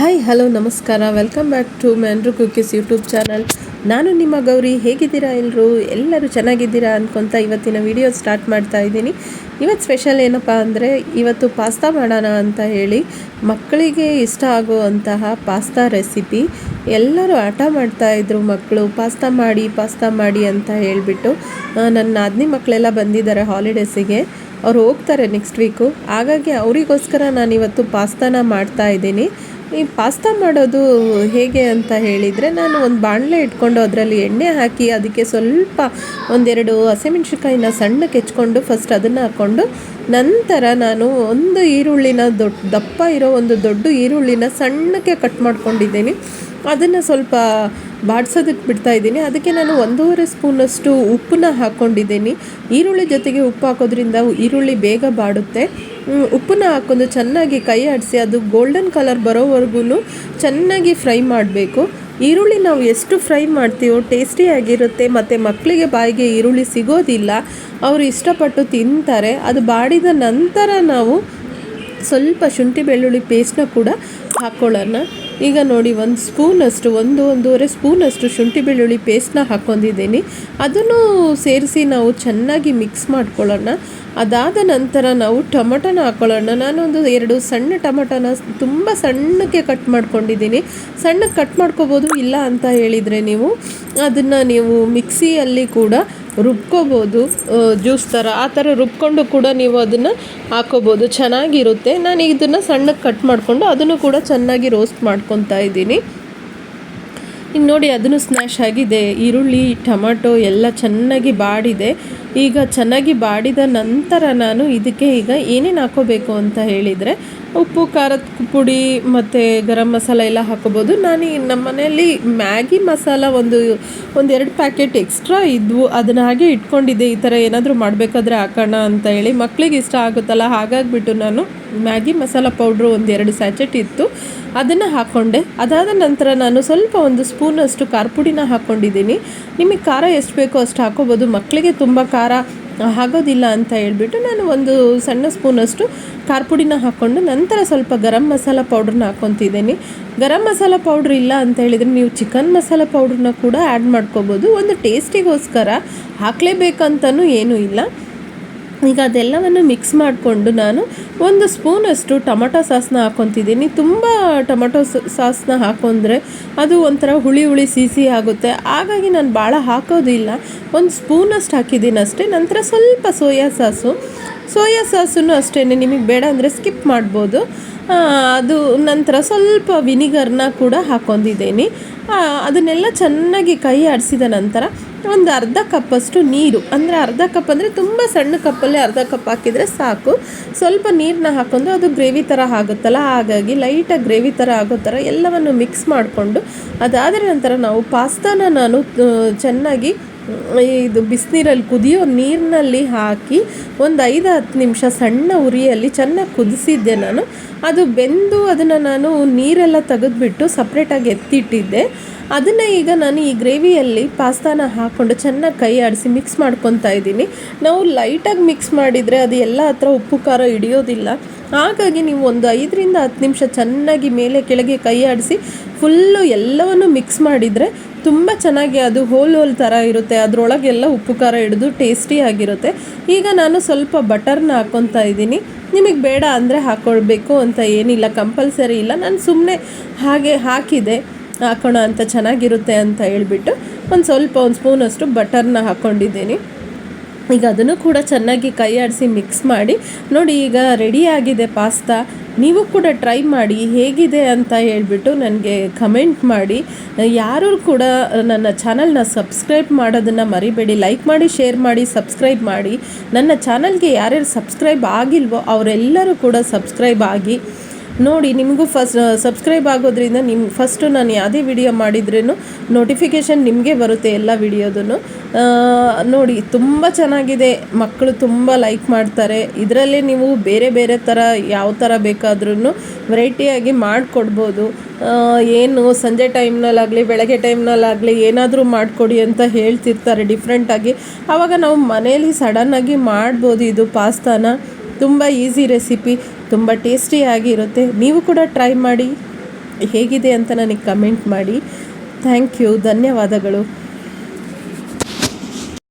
Hi hello ನಮಸ್ಕಾರ, welcome back to ಮ್ಯಾಂಡ್ರು cookies YouTube channel. ನಾನು ನಿಮ್ಮ ಗೌರಿ. ಹೇಗಿದ್ದೀರಾ ಎಲ್ಲರೂ ಚೆನ್ನಾಗಿದ್ದೀರಾ ಅನ್ಕೊತ ಇವತ್ತಿನ ವಿಡಿಯೋ ಸ್ಟಾರ್ಟ್ ಮಾಡ್ತಾ ಇದ್ದೀನಿ. ಇವತ್ತು ಸ್ಪೆಷಲ್ ಏನಪ್ಪ ಅಂದರೆ, ಇವತ್ತು ಪಾಸ್ತಾ ಮಾಡೋಣ ಅಂತ ಹೇಳಿ ಮಕ್ಕಳಿಗೆ ಇಷ್ಟ ಆಗುವಂತಹ ಪಾಸ್ತಾ ರೆಸಿಪಿ. ಎಲ್ಲರೂ ಆಟ ಮಾಡ್ತಾಯಿದ್ರು ಮಕ್ಕಳು, ಪಾಸ್ತಾ ಮಾಡಿ ಅಂತ ಹೇಳಿಬಿಟ್ಟು. ನನ್ನ ನಾದಿನಿ ಮಕ್ಕಳೆಲ್ಲ ಬಂದಿದ್ದಾರೆ ಹಾಲಿಡೇಸಿಗೆ, ಅವ್ರು ಹೋಗ್ತಾರೆ ನೆಕ್ಸ್ಟ್ ವೀಕು. ಹಾಗಾಗಿ ಅವರಿಗೋಸ್ಕರ ನಾನಿವತ್ತು ಪಾಸ್ತಾನ ಮಾಡ್ತಾಯಿದ್ದೀನಿ. ಈ ಪಾಸ್ತಾ ಮಾಡೋದು ಹೇಗೆ ಅಂತ ಹೇಳಿದರೆ, ನಾನು ಒಂದು ಬಾಣಲೆ ಇಟ್ಕೊಂಡು ಅದರಲ್ಲಿ ಎಣ್ಣೆ ಹಾಕಿ ಅದಕ್ಕೆ ಸ್ವಲ್ಪ ಒಂದೆರಡು ಹಸಿಮೆಣ್ಸಿನ್ಕಾಯಿನ ಸಣ್ಣಕ್ಕೆ ಹೆಚ್ಕೊಂಡು ಫಸ್ಟ್ ಅದನ್ನು ಹಾಕ್ಕೊಂಡು, ನಂತರ ನಾನು ಒಂದು ಈರುಳ್ಳಿನ ದಪ್ಪ ಇರೋ ಒಂದು ದೊಡ್ಡ ಈರುಳ್ಳಿನ ಸಣ್ಣಕ್ಕೆ ಕಟ್ ಮಾಡ್ಕೊಂಡಿದ್ದೀನಿ. ಅದನ್ನು ಸ್ವಲ್ಪ ಬಾಡ್ಸೋದಕ್ಕೆ ಬಿಡ್ತಾಯಿದ್ದೀನಿ. ಅದಕ್ಕೆ ನಾನು 1.5 ಸ್ಪೂನಷ್ಟು ಉಪ್ಪನ್ನ ಹಾಕ್ಕೊಂಡಿದ್ದೀನಿ. ಈರುಳ್ಳಿ ಜೊತೆಗೆ ಉಪ್ಪು ಹಾಕೋದ್ರಿಂದ ಈರುಳ್ಳಿ ಬೇಗ ಬಾಡುತ್ತೆ. ಉಪ್ಪನ್ನ ಹಾಕ್ಕೊಂಡು ಚೆನ್ನಾಗಿ ಕೈ ಆಡಿಸಿ ಅದು ಗೋಲ್ಡನ್ ಕಲರ್ ಬರೋವರೆಗೂ ಚೆನ್ನಾಗಿ ಫ್ರೈ ಮಾಡಬೇಕು. ಈರುಳ್ಳಿ ನಾವು ಎಷ್ಟು ಫ್ರೈ ಮಾಡ್ತೀವೋ ಟೇಸ್ಟಿಯಾಗಿರುತ್ತೆ, ಮತ್ತು ಮಕ್ಕಳಿಗೆ ಬಾಯಿಗೆ ಈರುಳ್ಳಿ ಸಿಗೋದಿಲ್ಲ, ಅವರು ಇಷ್ಟಪಟ್ಟು ತಿಂತಾರೆ. ಅದು ಬಾಡಿದ ನಂತರ ನಾವು ಸ್ವಲ್ಪ ಶುಂಠಿ ಬೆಳ್ಳುಳ್ಳಿ ಪೇಸ್ಟ್ನ ಕೂಡ ಹಾಕ್ಕೊಳ್ಳೋಣ. ಈಗ ನೋಡಿ, 1.5 ಸ್ಪೂನಷ್ಟು ಶುಂಠಿ ಬೆಳ್ಳುಳ್ಳಿ ಪೇಸ್ಟ್ನ ಹಾಕ್ಕೊಂಡಿದ್ದೀನಿ. ಅದನ್ನು ಸೇರಿಸಿ ನಾವು ಚೆನ್ನಾಗಿ ಮಿಕ್ಸ್ ಮಾಡ್ಕೊಳ್ಳೋಣ. ಅದಾದ ನಂತರ ನಾವು ಟೊಮಟೊನ ಹಾಕ್ಕೊಳ್ಳೋಣ. ನಾನೊಂದು 2 ಸಣ್ಣ ಟೊಮಟೊನ ತುಂಬ ಸಣ್ಣಕ್ಕೆ ಕಟ್ ಮಾಡ್ಕೊಂಡಿದ್ದೀನಿ. ಸಣ್ಣಕ್ಕೆ ಕಟ್ ಮಾಡ್ಕೋಬೋದು, ಇಲ್ಲ ಅಂತ ಹೇಳಿದರೆ ನೀವು ಮಿಕ್ಸಿಯಲ್ಲಿ ಕೂಡ ರುಬ್ಕೋಬೋದು. ಜ್ಯೂಸ್ ಥರ ಆ ಥರ ರುಬ್ಕೊಂಡು ಕೂಡ ನೀವು ಅದನ್ನು ಹಾಕೋಬೋದು, ಚೆನ್ನಾಗಿರುತ್ತೆ. ನಾನು ಇದನ್ನು ಸಣ್ಣಕ್ಕೆ ಕಟ್ ಮಾಡಿಕೊಂಡು ಅದನ್ನು ಕೂಡ ಚೆನ್ನಾಗಿ ರೋಸ್ಟ್ ಮಾಡ್ಕೊತಾ ಇದ್ದೀನಿ. ಈಗ ನೋಡಿ, ಅದನ್ನು ಸ್ಮ್ಯಾಶ್ ಆಗಿದೆ. ಈರುಳ್ಳಿ ಟೊಮಟೊ ಎಲ್ಲ ಚೆನ್ನಾಗಿ ಬಾಡಿದೆ. ಈಗ ಚೆನ್ನಾಗಿ ಬಾಡಿದ ನಂತರ ನಾನು ಇದಕ್ಕೆ ಈಗ ಏನೇನು ಹಾಕೋಬೇಕು ಅಂತ ಹೇಳಿದರೆ, ಉಪ್ಪು, ಖಾರದ ಪುಡಿ ಮತ್ತು ಗರಂ ಮಸಾಲ ಎಲ್ಲ ಹಾಕೋಬೋದು. ನಾನು ನಮ್ಮ ಮನೆಯಲ್ಲಿ ಮ್ಯಾಗಿ ಮಸಾಲ ಒಂದೆರಡು ಪ್ಯಾಕೆಟ್ ಎಕ್ಸ್ಟ್ರಾ ಇದ್ವು, ಅದನ್ನು ಹಾಗೆ ಇಟ್ಕೊಂಡಿದ್ದೆ. ಈ ಥರ ಏನಾದರೂ ಮಾಡಬೇಕಾದ್ರೆ ಹಾಕೋಣ ಅಂತ ಹೇಳಿ, ಮಕ್ಕಳಿಗೆ ಇಷ್ಟ ಆಗುತ್ತಲ್ಲ, ಹಾಗಾಗಿಬಿಟ್ಟು ನಾನು ಮ್ಯಾಗಿ ಮಸಾಲ ಪೌಡ್ರು 1-2 ಸ್ಯಾಚೆಟ್ ಇತ್ತು, ಅದನ್ನು ಹಾಕ್ಕೊಂಡೆ. ಅದಾದ ನಂತರ ನಾನು ಸ್ವಲ್ಪ 1 ಸ್ಪೂನಷ್ಟು ಖಾರ ಪುಡಿನ ಹಾಕ್ಕೊಂಡಿದ್ದೀನಿ. ನಿಮಗೆ ಖಾರ ಎಷ್ಟು ಬೇಕೋ ಅಷ್ಟು ಹಾಕೋಬೋದು. ಮಕ್ಕಳಿಗೆ ತುಂಬ ಖಾರ ಆಗೋದಿಲ್ಲ ಅಂತ ಹೇಳ್ಬಿಟ್ಟು ನಾನು 1 ಸಣ್ಣ ಸ್ಪೂನಷ್ಟು ಖಾರ ಪುಡಿನ ಹಾಕ್ಕೊಂಡು, ನಂತರ ಸ್ವಲ್ಪ ಗರಂ ಮಸಾಲ ಪೌಡ್ರನ್ನ ಹಾಕ್ಕೊತಿದ್ದೀನಿ. ಗರಂ ಮಸಾಲ ಪೌಡ್ರ್ ಇಲ್ಲ ಅಂತ ಹೇಳಿದರೆ ನೀವು ಚಿಕನ್ ಮಸಾಲ ಪೌಡ್ರನ್ನ ಕೂಡ ಆ್ಯಡ್ ಮಾಡ್ಕೋಬೋದು. ಒಂದು ಟೇಸ್ಟಿಗೋಸ್ಕರ ಹಾಕಲೇಬೇಕಂತನೂ ಏನೂ ಇಲ್ಲ. ಈಗ ಅದೆಲ್ಲವನ್ನು ಮಿಕ್ಸ್ ಮಾಡಿಕೊಂಡು ನಾನು 1 ಸ್ಪೂನಷ್ಟು ಟೊಮಟೊ ಸಾಸನ್ನ ಹಾಕ್ಕೊತಿದ್ದೀನಿ. ತುಂಬ ಟೊಮಟೊ ಸಾಸನ್ನ ಹಾಕೊಂಡ್ರೆ ಅದು ಒಂಥರ ಹುಳಿ ಸಿಹಿ ಆಗುತ್ತೆ. ಹಾಗಾಗಿ ನಾನು ಭಾಳ ಹಾಕೋದಿಲ್ಲ, 1 ಸ್ಪೂನಷ್ಟು ಹಾಕಿದ್ದೀನಿ ಅಷ್ಟೇ. ನಂತರ ಸ್ವಲ್ಪ ಸೋಯಾ ಸಾಸನ್ನು ಅಷ್ಟೇ, ನಿಮಗೆ ಬೇಡ ಅಂದರೆ ಸ್ಕಿಪ್ ಮಾಡ್ಬೋದು. ಅದು ನಂತರ ಸ್ವಲ್ಪ ವಿನಿಗರ್ನ ಕೂಡ ಹಾಕ್ಕೊಂಡಿದ್ದೀನಿ. ಅದನ್ನೆಲ್ಲ ಚೆನ್ನಾಗಿ ಕೈ ಆಡಿಸಿದ ನಂತರ ಒಂದು ಅರ್ಧ ಕಪ್ಪಷ್ಟು ನೀರು, ಅಂದರೆ ಅರ್ಧ ಕಪ್ ಅಂದರೆ ತುಂಬ ಸಣ್ಣ ಕಪ್ಪಲ್ಲಿ ಅರ್ಧ ಕಪ್ ಹಾಕಿದರೆ ಸಾಕು. ಸ್ವಲ್ಪ ನೀರನ್ನ ಹಾಕ್ಕೊಂಡು ಅದು ಗ್ರೇವಿ ಥರ ಆಗುತ್ತಲ್ಲ, ಹಾಗಾಗಿ ಲೈಟಾಗಿ ಗ್ರೇವಿ ಥರ ಆಗೋ ಥರ ಎಲ್ಲವನ್ನು ಮಿಕ್ಸ್ ಮಾಡಿಕೊಂಡು, ಅದಾದ ನಂತರ ನಾವು ಪಾಸ್ತಾನ ನಾನು ಚೆನ್ನಾಗಿ ಇದು ಬಿಸಿನೀರಲ್ಲಿ ಕುದಿಯೋ ನೀರಿನಲ್ಲಿ ಹಾಕಿ ಒಂದು 5-10 ನಿಮಿಷ ಸಣ್ಣ ಉರಿಯಲ್ಲಿ ಚೆನ್ನಾಗಿ ಕುದಿಸಿದ್ದೆ ನಾನು. ಅದು ಬೆಂದು ಅದನ್ನು ನಾನು ನೀರೆಲ್ಲ ತೆಗೆದುಬಿಟ್ಟು ಸಪ್ರೇಟಾಗಿ ಎತ್ತಿಟ್ಟಿದ್ದೆ. ಅದನ್ನು ಈಗ ನಾನು ಈ ಗ್ರೇವಿಯಲ್ಲಿ ಪಾಸ್ತಾನ ಹಾಕ್ಕೊಂಡು ಚೆನ್ನಾಗಿ ಕೈ ಆಡಿಸಿ ಮಿಕ್ಸ್ ಮಾಡ್ಕೊತಾ ಇದ್ದೀನಿ. ನಾವು ಲೈಟಾಗಿ ಮಿಕ್ಸ್ ಮಾಡಿದರೆ ಅದು ಎಲ್ಲ ಹತ್ರ ಉಪ್ಪು ಖಾರ ಹಿಡಿಯೋದಿಲ್ಲ. ಹಾಗಾಗಿ ನೀವು ಒಂದು 5-10 ನಿಮಿಷ ಚೆನ್ನಾಗಿ ಮೇಲೆ ಕೆಳಗೆ ಕೈ ಆಡಿಸಿ ಫುಲ್ಲು ಎಲ್ಲವನ್ನು ಮಿಕ್ಸ್ ಮಾಡಿದರೆ ತುಂಬ ಚೆನ್ನಾಗಿ ಅದು ಹೋಲ್ ಥರ ಇರುತ್ತೆ, ಅದರೊಳಗೆಲ್ಲ ಉಪ್ಪು ಖಾರ ಹಿಡಿದು ಟೇಸ್ಟಿಯಾಗಿರುತ್ತೆ. ಈಗ ನಾನು ಸ್ವಲ್ಪ ಬಟರ್ನ ಹಾಕ್ಕೊತಾ ಇದ್ದೀನಿ. ನಿಮಗೆ ಬೇಡ ಅಂದರೆ ಹಾಕ್ಕೊಳ್ಬೇಕು ಅಂತ ಏನಿಲ್ಲ, ಕಂಪಲ್ಸರಿ ಇಲ್ಲ. ನಾನು ಸುಮ್ಮನೆ ಹಾಗೆ ಹಾಕೋಣ ಅಂತ ಚೆನ್ನಾಗಿರುತ್ತೆ ಅಂತ ಹೇಳ್ಬಿಟ್ಟು ಒಂದು ಸ್ಪೂನಷ್ಟು ಬಟರ್ನ ಹಾಕ್ಕೊಂಡಿದ್ದೀನಿ. ಈಗ ಅದನ್ನು ಕೂಡ ಚೆನ್ನಾಗಿ ಕೈ ಆಡಿಸಿ ಮಿಕ್ಸ್ ಮಾಡಿ ನೋಡಿ, ಈಗ ರೆಡಿಯಾಗಿದೆ ಪಾಸ್ತಾ. ನೀವು ಕೂಡ ಟ್ರೈ ಮಾಡಿ ಹೇಗಿದೆ ಅಂತ ಹೇಳ್ಬಿಟ್ಟು ನನಗೆ ಕಮೆಂಟ್ ಮಾಡಿ. ಯಾರೂ ಕೂಡ ನನ್ನ ಚಾನಲ್ನ ಸಬ್ಸ್ಕ್ರೈಬ್ ಮಾಡೋದನ್ನು ಮರಿಬೇಡಿ. ಲೈಕ್ ಮಾಡಿ, ಶೇರ್ ಮಾಡಿ, ಸಬ್ಸ್ಕ್ರೈಬ್ ಮಾಡಿ. ನನ್ನ ಚಾನಲ್ಗೆ ಯಾರ್ಯಾರು ಸಬ್ಸ್ಕ್ರೈಬ್ ಆಗಿಲ್ವೋ ಅವರೆಲ್ಲರೂ ಕೂಡ ಸಬ್ಸ್ಕ್ರೈಬ್ ಆಗಿ ನೋಡಿ. ನಿಮಗೂ ಸಬ್ಸ್ಕ್ರೈಬ್ ಆಗೋದ್ರಿಂದ ಫಸ್ಟು ನಾನು ಯಾವುದೇ ವಿಡಿಯೋ ಮಾಡಿದ್ರೂ ನೋಟಿಫಿಕೇಷನ್ ನಿಮಗೆ ಬರುತ್ತೆ, ಎಲ್ಲ ವಿಡಿಯೋದನ್ನು ನೋಡಿ. ತುಂಬ ಚೆನ್ನಾಗಿದೆ, ಮಕ್ಕಳು ತುಂಬ ಲೈಕ್ ಮಾಡ್ತಾರೆ. ಇದರಲ್ಲೇ ನೀವು ಬೇರೆ ಥರ ಯಾವ ಥರ ಬೇಕಾದ್ರೂ ವೆರೈಟಿಯಾಗಿ ಮಾಡಿಕೊಡ್ಬೋದು. ಏನು ಸಂಜೆ ಟೈಮ್ನಲ್ಲಾಗಲಿ ಬೆಳಗ್ಗೆ ಟೈಮ್ನಲ್ಲಾಗಲಿ ಏನಾದರೂ ಮಾಡಿಕೊಡಿ ಅಂತ ಹೇಳ್ತಿರ್ತಾರೆ ಡಿಫ್ರೆಂಟಾಗಿ. ಆವಾಗ ನಾವು ಮನೇಲಿ ಸಡನ್ನಾಗಿ ಮಾಡ್ಬೋದು ಇದು ಪಾಸ್ತಾನ. ತುಂಬ ಈಸಿ ರೆಸಿಪಿ, ತುಂಬ ಟೇಸ್ಟಿಯಾಗಿರುತ್ತೆ. ನೀವು ಕೂಡ ಟ್ರೈ ಮಾಡಿ. ಹೇಗಿದೆ ಅಂತ ನನಗೆ ಕಮೆಂಟ್ ಮಾಡಿ. ಥ್ಯಾಂಕ್ ಯು, ಧನ್ಯವಾದಗಳು.